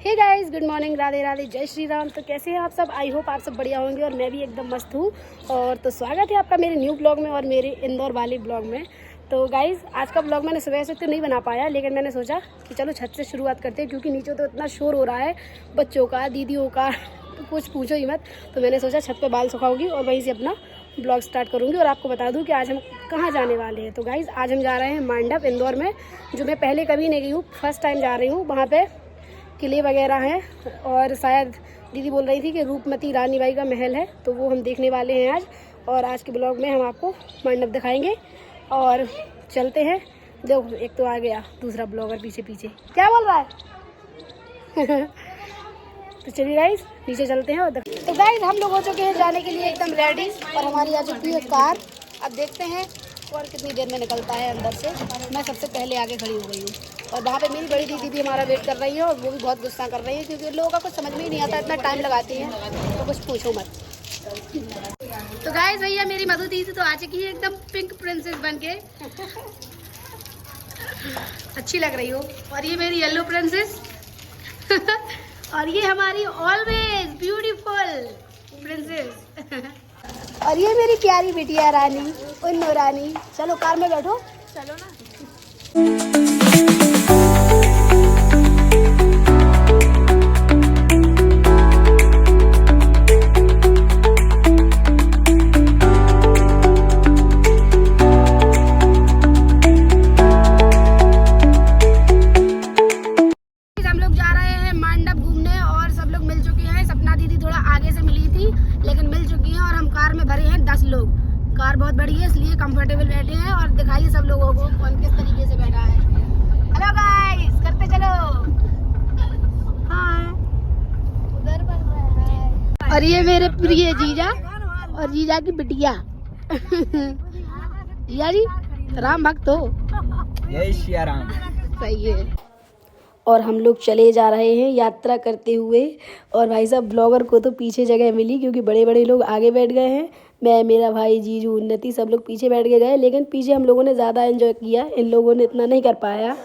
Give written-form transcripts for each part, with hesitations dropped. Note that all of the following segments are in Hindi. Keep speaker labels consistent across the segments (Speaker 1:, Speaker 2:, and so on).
Speaker 1: हे guys, good morning, Radhe Radhe, जय श्री राम। तो कैसे हैं आप सब? आई होप आप सब बढ़िया होंगे और मैं भी एकदम मस्त हूँ। और तो स्वागत है आपका मेरे न्यू ब्लॉग में और मेरे इंदौर वाले ब्लॉग में। तो गाइस, आज का ब्लॉग मैंने सुबह से तो नहीं बना पाया, लेकिन मैंने सोचा कि चलो छत से शुरुआत करते हैं, क्योंकि नीचे तो इतना शोर हो रहा है बच्चों का, दीदियों का, तो कुछ पूछो ही मत। तो मैंने सोचा छत पर बाल सुखाऊंगी और वहीं से अपना ब्लॉग स्टार्ट करूँगी। और आपको बता दूँ कि आज हम कहाँ जाने वाले हैं। तो गाइस, आज हम जा रहे हैं मंडप इंदौर में, जो मैं पहले कभी नहीं गई हूँ, फर्स्ट टाइम जा रही हूँ। वहाँ पे किले वगैरह हैं और शायद दीदी बोल रही थी कि रूपमती रानी बाई का महल है, तो वो हम देखने वाले हैं आज। और आज के ब्लॉग में हम आपको मंडप दिखाएंगे और चलते हैं। देखो, एक तो आ गया दूसरा ब्लॉगर पीछे पीछे, क्या बोल रहा है? तो चलिए गाइस, नीचे चलते हैं। तो गाइस, हम लोग हो चुके हैं जाने के लिए एकदम रेडी और हमारी आ चुकी है कार। अब देखते हैं और कितनी देर में निकलता है अंदर से। मैं सबसे पहले आगे खड़ी हो गई हूँ और वहाँ पे मेरी बड़ी दीदी भी हमारा वेट कर रही है और वो भी बहुत गुस्सा कर रही है, क्योंकि लोगों का कुछ समझ में ही नहीं आता, इतना टाइम लगाती हैं तो कुछ पूछो मत। तो गाइस, भैया मेरी मधु दीदी तो आ चुकी है एकदम पिंक प्रिंसेस बन के। अच्छी लग रही हो। और ये मेरी येलो प्रिंसेस और ये हमारी ऑलवेज ब्यूटीफुल प्रिंसेस और ये मेरी प्यारी बिटिया रानी उन्नो रानी। चलो कार में बैठो, चलो ना। हम लोग जा रहे हैं मंडप घूमने और सब लोग मिल चुके हैं। सपना दीदी थोड़ा आगे से मिली थी, लेकिन मिल चुकी हैं। और हम कार में भरे हैं 10 लोग। कार बहुत बड़ी है, इसलिए कंफर्टेबल बैठे हैं। और दिखाइए सब लोगों को कौन किस तरीके से बैठा है। हेलो गाइस, करते चलो। हाय, उधर बढ़ रहा है। और ये मेरे प्रिय जीजा और जीजा की बिटिया। जीजा जी राम भक्त हो।
Speaker 2: जय श्री राम।
Speaker 1: सही है। और हम लोग चले जा रहे हैं यात्रा करते हुए। और भाई साहब, ब्लॉगर को तो पीछे जगह मिली, क्योंकि बड़े बड़े लोग आगे बैठ गए हैं। मैं, मेरा भाई, जीजू, उन्नति, सब लोग पीछे बैठ के गए। लेकिन पीछे हम लोगों ने ज़्यादा एंजॉय किया, इन लोगों ने इतना नहीं कर पाया।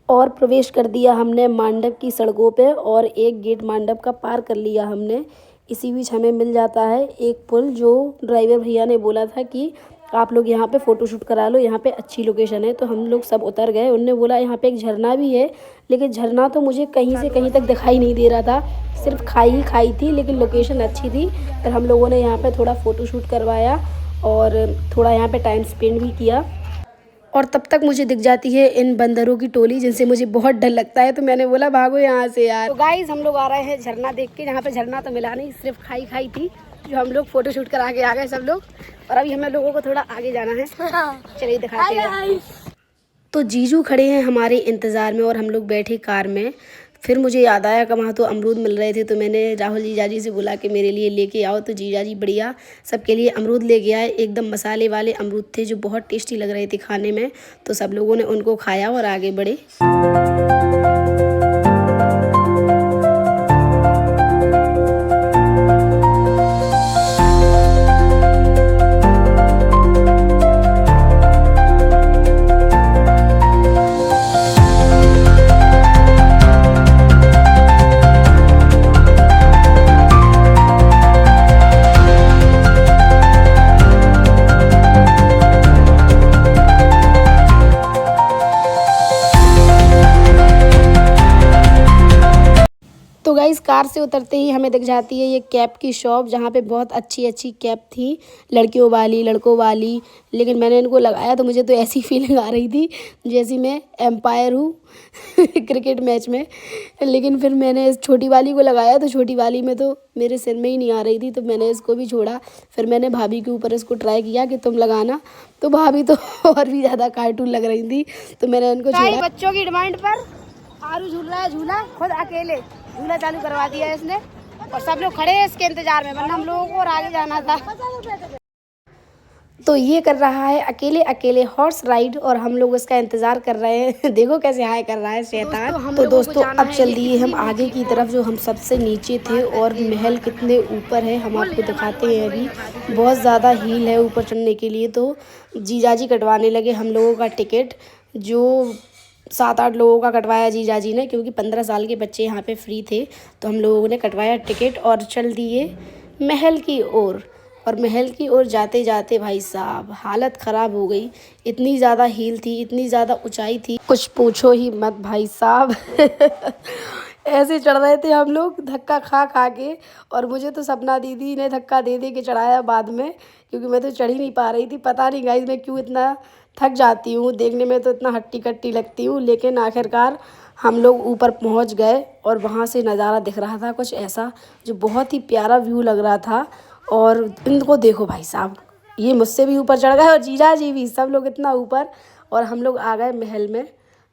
Speaker 1: और प्रवेश कर दिया हमने मंडप की सड़कों पे और एक गेट मंडप का पार कर लिया हमने। इसी बीच हमें मिल जाता है एक पुल, जो ड्राइवर भैया ने बोला था कि आप लोग यहाँ पे फ़ोटोशूट करा लो, यहाँ पे अच्छी लोकेशन है। तो हम लोग सब उतर गए। उनने बोला यहाँ पे एक झरना भी है, लेकिन झरना तो मुझे कहीं से कहीं तक दिखाई नहीं दे रहा था, सिर्फ खाई ही खाई थी, लेकिन लोकेशन अच्छी थी। फिर हम लोगों ने यहाँ पे थोड़ा फ़ोटोशूट करवाया और थोड़ा यहाँ पे टाइम स्पेंड भी किया। और तब तक मुझे दिख जाती है इन बंदरों की टोली, जिनसे मुझे बहुत डर लगता है। तो मैंने बोला भागो यहाँ से यार। तो गाइस, हम लोग आ रहे हैं झरना देख के। यहाँ पे झरना तो मिला नहीं, सिर्फ खाई खाई थी, जो हम लोग फोटोशूट करा के आ गए सब लोग। और अभी हमें लोगों को थोड़ा आगे जाना है, चलिए दिखाते हैं। तो जीजू खड़े हैं हमारे इंतज़ार में और हम लोग बैठे कार में। फिर मुझे याद आया कि वहाँ तो अमरूद मिल रहे थे, तो मैंने राहुल जीजा जी से बोला कि मेरे लिए लेके आओ। तो जीजा जी बढ़िया सबके लिए अमरूद लेके आए। एकदम मसाले वाले अमरूद थे, जो बहुत टेस्टी लग रहे थे खाने में। तो सब लोगों ने उनको खाया और आगे बढ़े। तो गाइस, कार से उतरते ही हमें दिख जाती है ये कैप की शॉप, जहाँ पे बहुत अच्छी अच्छी कैप थी, लड़कियों वाली, लड़कों वाली। लेकिन मैंने इनको लगाया तो मुझे तो ऐसी फीलिंग आ रही थी जैसी मैं एम्पायर हूँ क्रिकेट मैच में। लेकिन फिर मैंने इस छोटी वाली को लगाया, तो छोटी वाली में तो मेरे सिर में ही नहीं आ रही थी, तो मैंने इसको भी छोड़ा। फिर मैंने भाभी के ऊपर इसको ट्राई किया कि तुम लगाना, तो भाभी तो और भी ज़्यादा कार्टून लग रही थी, तो मैंने इनको छोड़ा। बच्चों की डिमांड पर आरू झूल रहा है झूला, खुद अकेले झूला चालू करवा दिया है इसने। और सब लोग खड़े हैं इसके इंतजार में, वरना हम लोगों को और आगे जाना था। तो ये कर रहा है अकेले अकेले हॉर्स राइड और हम लोग इसका इंतजार कर रहे हैं। देखो कैसे हाय कर रहा है शैतान। तो दोस्तों, अब चल दिए हम आगे की तरफ, जो हम सबसे नीचे थे। और महल कितने ऊपर है हम आपको दिखाते हैं। अभी बहुत ज़्यादा हील है ऊपर चढ़ने के लिए। तो जीजाजी कटवाने लगे हम लोगों का टिकट, जो 7-8 लोगों का कटवाया जीजा जी ने, क्योंकि 15 साल के बच्चे यहाँ पे फ्री थे। तो हम लोगों ने कटवाया टिकट और चल दिए महल की ओर। और महल की ओर जाते जाते भाई साहब हालत ख़राब हो गई। इतनी ज़्यादा हील थी, इतनी ज़्यादा ऊंचाई थी, कुछ पूछो ही मत भाई साहब। ऐसे चढ़ रहे थे हम लोग धक्का खा खा के। और मुझे तो सपना दीदी ने धक्का दे दे के चढ़ाया बाद में, क्योंकि मैं तो चढ़ ही नहीं पा रही थी। पता नहीं गाइस मैं क्यों इतना थक जाती हूँ, देखने में तो इतना हट्टी कट्टी लगती हूँ। लेकिन आखिरकार हम लोग ऊपर पहुँच गए और वहाँ से नज़ारा दिख रहा था कुछ ऐसा जो बहुत ही प्यारा व्यू लग रहा था। और इनको देखो भाई साहब, ये मुझसे भी ऊपर चढ़ गए और जीजा जी भी, सब लोग इतना ऊपर। और हम लोग आ गए महल में,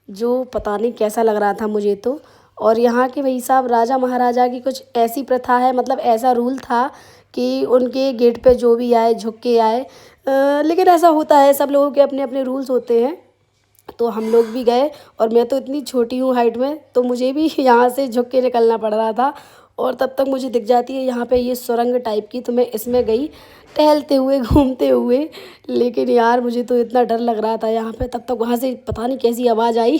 Speaker 1: जो पता नहीं कैसा लग रहा था मुझे तो। और यहाँ के भाई साहब राजा महाराजा की कुछ ऐसी प्रथा है, मतलब ऐसा रूल था कि उनके गेट पे जो भी आए झुक के आए। लेकिन ऐसा होता है, सब लोगों के अपने अपने रूल्स होते हैं। तो हम लोग भी गए और मैं तो इतनी छोटी हूँ हाइट में, तो मुझे भी यहाँ से झुक के निकलना पड़ रहा था। और तब तक मुझे दिख जाती है यहाँ पे ये सुरंग टाइप की, तो मैं इसमें गई टहलते हुए घूमते हुए। लेकिन यार मुझे तो इतना डर लग रहा था यहाँ पे। तब तक वहाँ से पता नहीं कैसी आवाज़ आई।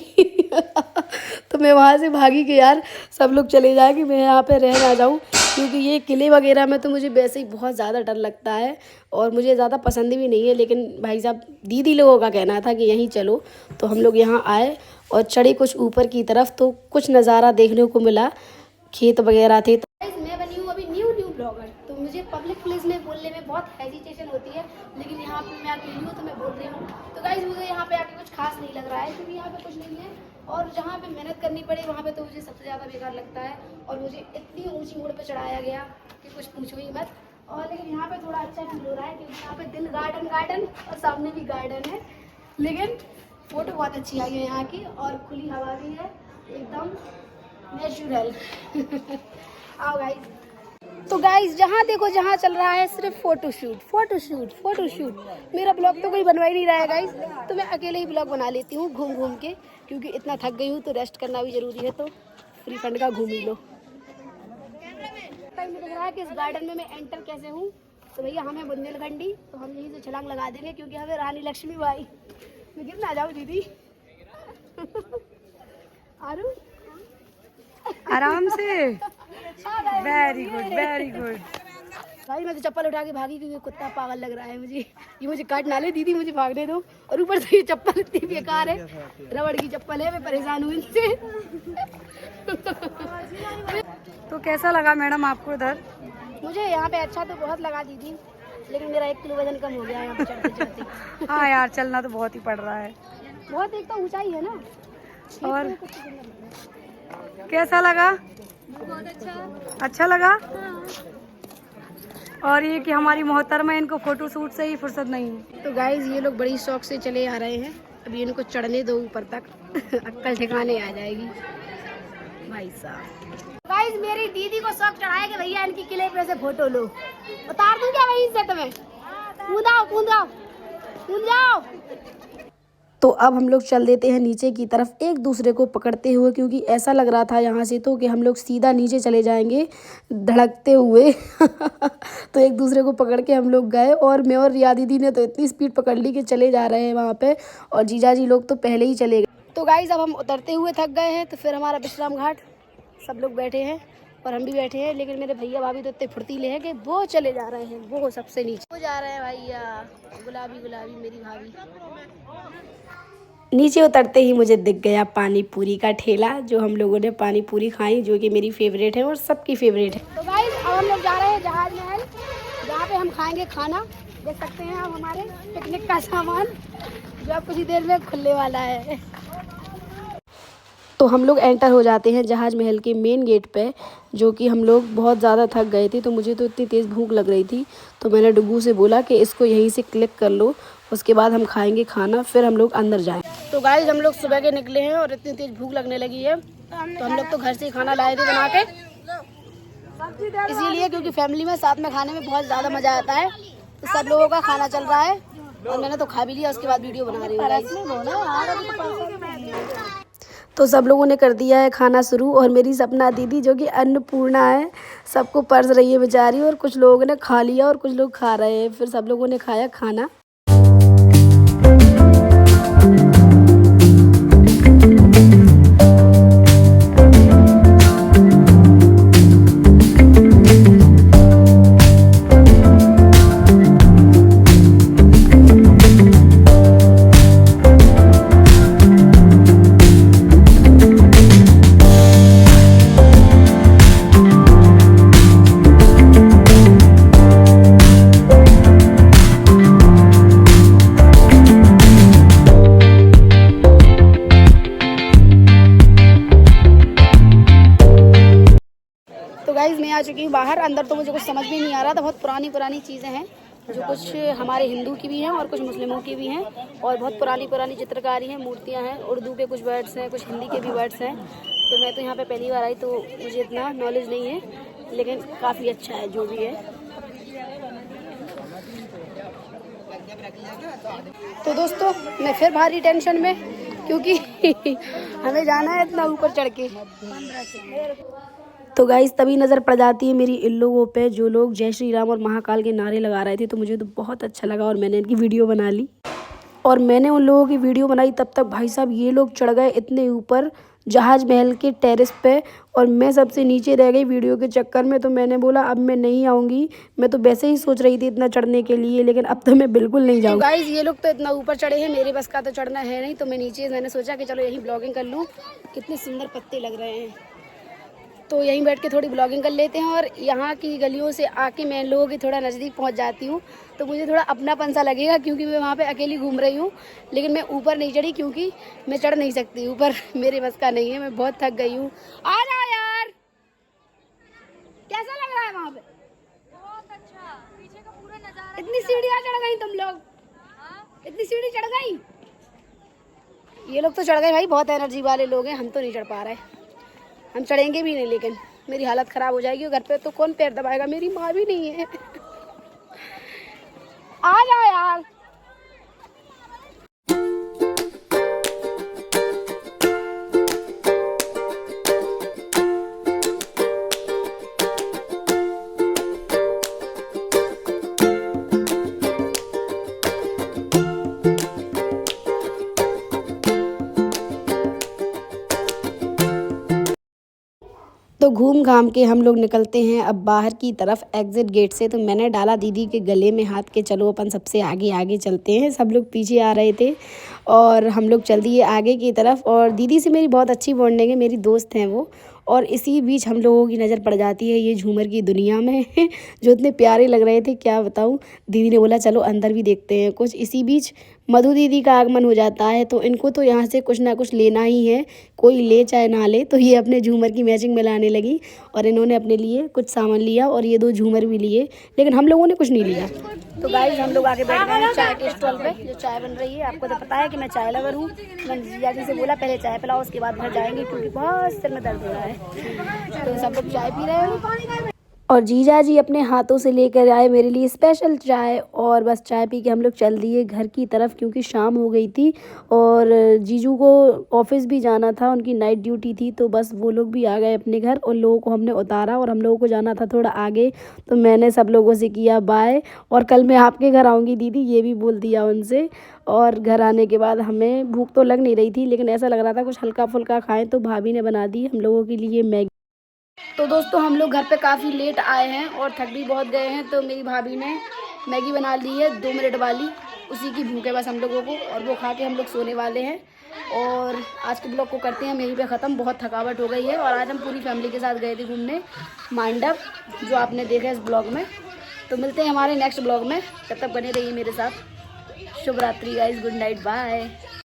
Speaker 1: तो मैं वहाँ से भागी कि यार सब लोग चले जाए कि मैं यहाँ पे रह ना जाऊँ, क्योंकि ये किले वगैरह में तो मुझे वैसे ही बहुत ज़्यादा डर लगता है और मुझे ज़्यादा पसंद भी नहीं है। लेकिन भाई साहब दीदी लोगों का कहना था कि यहीं चलो, तो हम लोग यहाँ आए और चढ़े कुछ ऊपर की तरफ। तो कुछ नज़ारा देखने को मिला, खेत वगैरह थे। मैं बनी हूँ अभी न्यू ब्लॉगर, तो मुझे पब्लिक प्लेस में बोलने में बहुत हेजिटेशन होती है। लेकिन यहाँ पे मैं अकेली हूँ तो मैं बोल रही हूँ। तो गाइस मुझे यहाँ पे आके कुछ खास नहीं लग रहा है, क्योंकि यहाँ पे कुछ नहीं है। और जहाँ पे मेहनत करनी पड़े वहाँ पे तो मुझे सबसे ज़्यादा बेकार लगता है। और मुझे इतनी ऊंची मोड़ पे चढ़ाया गया कि कुछ पूछो ही मत। और लेकिन यहाँ पे थोड़ा अच्छा फील हो रहा है, क्योंकि यहाँ पे दिल गार्डन और सामने भी गार्डन है। लेकिन फोटो बहुत अच्छी आई है यहाँ की, और खुली हवा भी है एकदम नेचुरल। आओ गाइस। तो गाइस जहाँ देखो जहाँ चल रहा है सिर्फ फोटोशूट। मेरा ब्लॉग तो कोई बनवा ही नहीं रहा है गाइस, तो मैं अकेले ही ब्लॉग बना लेती हूँ घूम घूम के, क्योंकि इतना थक गई हूँ तो रेस्ट करना भी जरूरी है। तो फ्री फंड का घूम ही लो। मुझे लग रहा है कि इस गार्डन में मैं एंटर कैसे हूँ। तो भैया हमें बुंदेलखंडी, तो हम यहीं से छलांग लगा देंगे, क्योंकि हमें रानी लक्ष्मीबाई। मैं गिर ना जाऊँ दीदी। आरू
Speaker 3: आराम से। Very good.
Speaker 1: भाई मैं तो चप्पल उठा के भागी, क्योंकि कुत्ता पागल लग रहा है मुझे। ये मुझे काट ना ले दीदी, मुझे भागने दो। और ऊपर से ये चप्पल इतनी बेकार है, रबड़ की चप्पल है, मैं परेशान हूँ इनसे।
Speaker 3: तो कैसा लगा मैडम आपको इधर?
Speaker 1: मुझे यहाँ पे अच्छा तो बहुत लगा दीदी, लेकिन मेरा 1 किलो वजन कम हो गया यहाँ पे चढ़ते चढ़ते।
Speaker 3: हाँ यार चलना तो बहुत ही पड़ रहा है।
Speaker 1: बहुत, एक तो ऊंचाई है ना।
Speaker 3: और कैसा लगा?
Speaker 1: बहुत
Speaker 3: अच्छा लगा। और ये कि हमारी मोहतरमा, इनको फोटो शूट से ही फुर्सत नहीं है।
Speaker 1: तो गाइज ये लोग बड़ी शौक से चले आ रहे हैं, अभी इनको चढ़ने दो ऊपर तक। अक्कल ठिकाने आ जाएगी भाई साहब। गाइज मेरी दीदी को शौक चढ़ाया कि भैया इनकी किले पे से फोटो लो। उतार दूं क्या वहीं से तुम्हें? कूद जाओ। तो अब हम लोग चल देते हैं नीचे की तरफ एक दूसरे को पकड़ते हुए, क्योंकि ऐसा लग रहा था यहाँ से तो कि हम लोग सीधा नीचे चले जाएंगे धड़कते हुए। तो एक दूसरे को पकड़ के हम लोग गए, और मैं और रिया दीदी ने तो इतनी स्पीड पकड़ ली कि चले जा रहे हैं वहाँ पे, और जीजा जी लोग तो पहले ही चले गए। तो गाइस अब हम उतरते हुए थक गए हैं, तो फिर हमारा विश्राम घाट, सब लोग बैठे हैं और हम भी बैठे हैं। लेकिन मेरे भैया भाभी तो इतने फुर्तीले हैं कि वो चले जा रहे हैं, वो सबसे नीचे वो जा रहे हैं भैया। गुलाबी मेरी भाभी। नीचे उतरते ही मुझे दिख गया पानी पूरी का ठेला, जो हम लोगों ने पानी पूरी खाई, जो कि मेरी फेवरेट है और सबकी फेवरेट है। तो गाइस अब हम लोग जा रहे हैं जहाज महल, जहाँ पे हम खाएंगे खाना। देख सकते हैं आप हमारे पिकनिक का सामान, जो अब कुछ ही देर में खुलने वाला है। तो हम लोग एंटर हो जाते हैं जहाज महल के मेन गेट पे, जो कि हम लोग बहुत ज़्यादा थक गए थे। तो मुझे तो इतनी तेज़ भूख लग रही थी, तो मैंने डुगू से बोला कि इसको यहीं से क्लिक कर लो, उसके बाद हम खाएंगे खाना, फिर हम लोग अंदर जाएं। तो गाइस हम लोग सुबह के निकले हैं और इतनी तेज़ भूख लगने लगी है, तो हम लोग तो घर से ही खाना लाए थे बना के, इसीलिए क्योंकि फैमिली में साथ में खाने में बहुत ज़्यादा मज़ा आता है। तो सब लोगों का खाना चल रहा है और मैंने तो खा भी लिया, उसके बाद वीडियो बना रही हूँ। तो सब लोगों ने कर दिया है खाना शुरू, और मेरी सपना दीदी जो कि अन्नपूर्णा है, सबको परस रही है बेचारी, और कुछ लोगों ने खा लिया और कुछ लोग खा रहे हैं। फिर सब लोगों ने खाया खाना। गाइज मैं आ चुकी हूँ बाहर। अंदर तो मुझे कुछ समझ भी नहीं आ रहा था, बहुत पुरानी चीज़ें हैं जो कुछ हमारे हिंदू की भी हैं और कुछ मुस्लिमों की भी हैं, और बहुत पुरानी चित्रकारी हैं, मूर्तियाँ हैं, उर्दू के कुछ वर्ड्स हैं, कुछ हिंदी के भी वर्ड्स हैं। तो मैं तो यहाँ पे पहली बार आई तो मुझे इतना नॉलेज नहीं है, लेकिन काफ़ी अच्छा है जो भी है। तो दोस्तों मैं फिर भारी टेंशन में, क्योंकि हमें जाना है इतना ऊपर चढ़ के। तो गाइस तभी नज़र पड़ जाती है मेरी इन लोगों पे जो लोग जय श्री राम और महाकाल के नारे लगा रहे थे। तो मुझे तो बहुत अच्छा लगा और मैंने इनकी वीडियो बना ली। और मैंने उन लोगों की वीडियो बनाई तब तक भाई साहब ये लोग चढ़ गए इतने ऊपर जहाज महल के टेरेस पे, और मैं सबसे नीचे रह गई वीडियो के चक्कर में। तो मैंने बोला अब मैं नहीं आऊँगी। मैं तो वैसे ही सोच रही थी इतना चढ़ने के लिए, लेकिन अब तो मैं बिल्कुल नहीं जाऊँगी। गाइस ये लोग तो इतना ऊपर चढ़े हैं, मेरे बस का तो चढ़ना है नहीं। तो मैं नीचे, मैंने सोचा कि चलो यहीं ब्लॉगिंग कर लूँ। कितने सुंदर पत्ते लग रहे हैं, तो यहीं बैठ के थोड़ी ब्लॉगिंग कर लेते हैं। और यहाँ की गलियों से आके मैं लोगों के थोड़ा नज़दीक पहुँच जाती हूँ, तो मुझे थोड़ा अपनापन सा लगेगा, क्योंकि मैं वहाँ पे अकेली घूम रही हूँ। लेकिन मैं ऊपर नहीं चढ़ी क्योंकि मैं चढ़ नहीं सकती ऊपर, मेरे बस का नहीं है, मैं बहुत थक गई हूँ। आ जाओ यार, कैसा लग रहा है वहाँ पे?
Speaker 3: बहुत अच्छा, पीछे का पूरा नजारा।
Speaker 1: इतनी सीढ़ियाँ चढ़ गई तुम लोग? इतनी सीढ़ी चढ़ गई? ये लोग तो चढ़ गए भाई, बहुत एनर्जी वाले लोग हैं। हम तो नहीं चढ़ पा रहे, हम चढ़ेंगे भी नहीं, लेकिन मेरी हालत ख़राब हो जाएगी। घर पे तो कौन पैर दबाएगा, मेरी माँ भी नहीं है। आ जाओ यार। तो घूम घाम के हम लोग निकलते हैं अब बाहर की तरफ एग्जिट गेट से। तो मैंने डाला दीदी के गले में हाथ के चलो अपन सबसे आगे आगे चलते हैं। सब लोग पीछे आ रहे थे और हम लोग चल दिए आगे की तरफ। और दीदी से मेरी बहुत अच्छी बॉन्डिंग है, मेरी दोस्त हैं वो। और इसी बीच हम लोगों की नज़र पड़ जाती है ये झूमर की दुनिया में जो इतने प्यारे लग रहे थे, क्या बताऊँ। दीदी ने बोला चलो अंदर भी देखते हैं कुछ। इसी बीच मधु दीदी का आगमन हो जाता है, तो इनको तो यहाँ से कुछ ना कुछ लेना ही है, कोई ले चाहे ना ले। तो ये अपने झूमर की मैचिंग में लाने लगी और इन्होंने अपने लिए कुछ सामान लिया और ये 2 झूमर भी लिए, लेकिन हम लोगों ने कुछ नहीं लिया। तो गाइस हम लोग आगे बैठ गए हैं चाय के स्टॉल पे, जो चाय बन रही है। आपको तो पता है कि मैं चाय लवर हूँ। मैंने जीजा जी से बोला पहले चाय पिलाओ, उसके बाद घर जाएंगे, क्योंकि बहुत सिर में दर्द हो रहा है। तो सब लोग चाय पी रहे हैं और जीजा जी अपने हाथों से लेकर आए मेरे लिए स्पेशल चाय। और बस चाय पी के हम लोग चल दिए घर की तरफ, क्योंकि शाम हो गई थी और जीजू को ऑफिस भी जाना था, उनकी नाइट ड्यूटी थी। तो बस वो लोग भी आ गए अपने घर, उन लोगों को हमने उतारा और हम लोगों को जाना था थोड़ा आगे। तो मैंने सब लोगों से किया बाय, और कल मैं आपके घर आऊँगी दीदी, ये भी बोल दिया उनसे। और घर आने के बाद हमें भूख तो लग नहीं रही थी, लेकिन ऐसा लग रहा था कुछ हल्का फुल्का खाएँ। तो भाभी ने बना दी हम लोगों के लिए मैगी। तो दोस्तों हम लोग घर पे काफ़ी लेट आए हैं और थक भी बहुत गए हैं। तो मेरी भाभी ने मैगी बना ली है 2 मिनट वाली, उसी की भूख है बस हम लोगों को, और वो खा के हम लोग सोने वाले हैं। और आज के ब्लॉग को करते हैं यहीं पे ख़त्म, बहुत थकावट हो गई है। और आज हम पूरी फैमिली के साथ गए थे घूमने मांडव, जो आपने देखा इस ब्लॉग में। तो मिलते हैं हमारे नेक्स्ट ब्लॉग में, तब तक बने रहिए मेरे साथ। शुभ रात्रि गाइस, गुड नाइट, बाय।